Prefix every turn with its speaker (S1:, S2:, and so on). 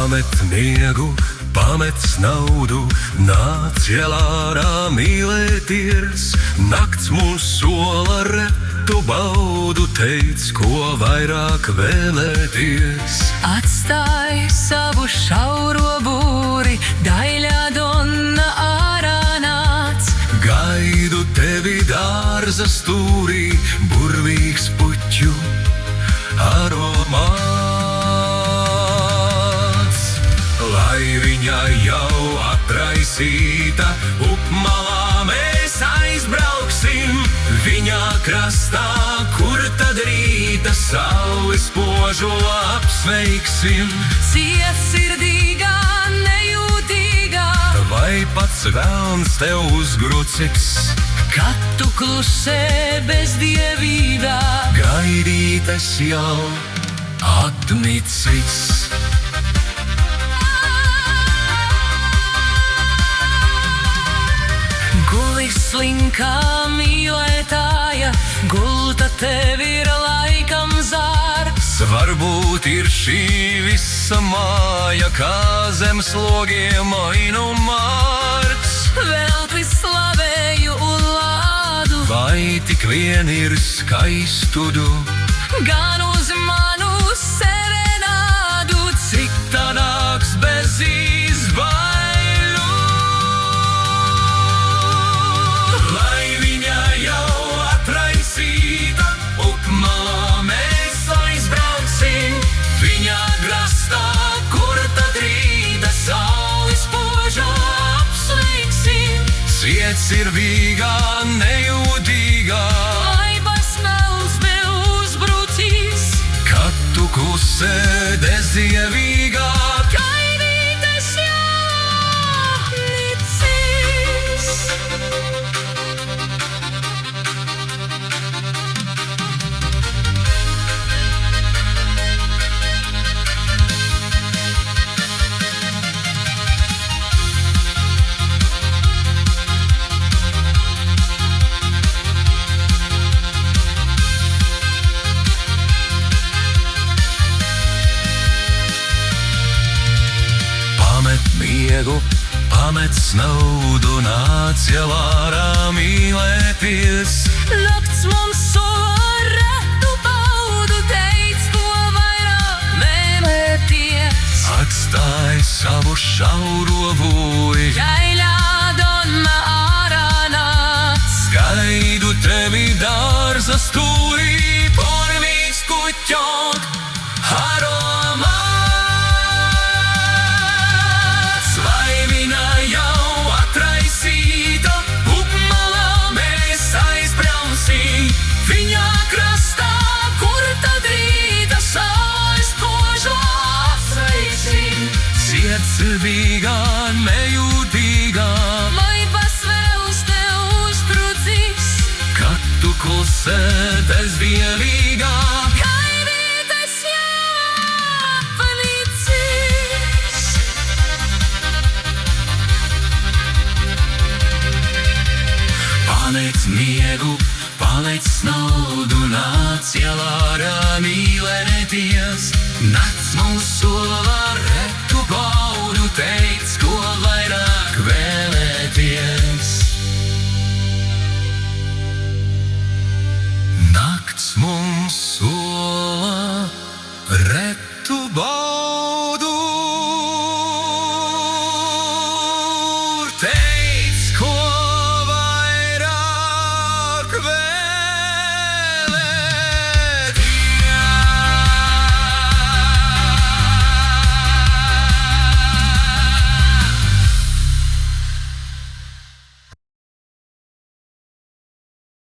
S1: Pamet miegu, pamet naudu, nāc ielārā mīlēties. Nakts mums sola retu baudu, teic, ko vairāk vēlēties.
S2: Atstāj savu šauro būri, daļā donna ārā nāc.
S1: Gaidu tevi dārza stūrī, burvīgs puķu aromāts. Lai viņa jau atraisīta, upmalā mēs aizbrauksim. Viņa krastā, kur tad rīta sauli spožo apsveiksim.
S2: Cietsirdīgā, nejūtīgā,
S1: Vai pats velns tev uzgruciks?
S2: kad tu klusē bezdievībā.
S1: Gaidītas jau atmicis.
S2: Guli slinkā mīlētāja, gulta tev ir laikam zārs.
S1: Varbūt ir šī visa māja, kā zem slogiem ainu mārts.
S2: Velti slavēju un lādu,
S1: Vai tik vien ir skaistudu,
S2: gan uz manu serenādu.
S1: cik tā nāks bez izbaiļu? Lai viņa jau atraisīta, upmalā mēs aizbrauksim. Viņa grastā, kur tad rīta sauli spožo apsveiksim. Cietsirdīgā, nejūtīgā,
S2: Lai pasmels vēl uzbrucīs,
S1: kad tu klusē bezdievīgā.
S2: gaidītas jau apnicis.
S1: Pamet miegu, pamet naudu, nāc jau ārā mīlēties.
S2: Nakts mums sola retu baudu, teic, ko vairāk vēlēties.
S1: Atstāj savu šauro būri,
S2: Daļā donna ārā nāc.
S1: gaidu tevi dārza stūrī, porvīgs kuķot aromāts. Vai viņa jau atraisīta, upmalā mēs aizbrauksim. Viņa krastā, kur tad rīta saule spožo apsveiksim. Cietsirdīgā, nejūtīgā,
S2: Lai pasvēls tev uzbrucīs,
S1: kad tu klusē bezdievīgā.
S2: gaidītas jau apnicis.
S1: Paliec miegu, paliec naudu, nāc jau ārā mīlēties. Nakts mums sola retu baudu, teic, ko vairāk vēlēties. Nakts mums sola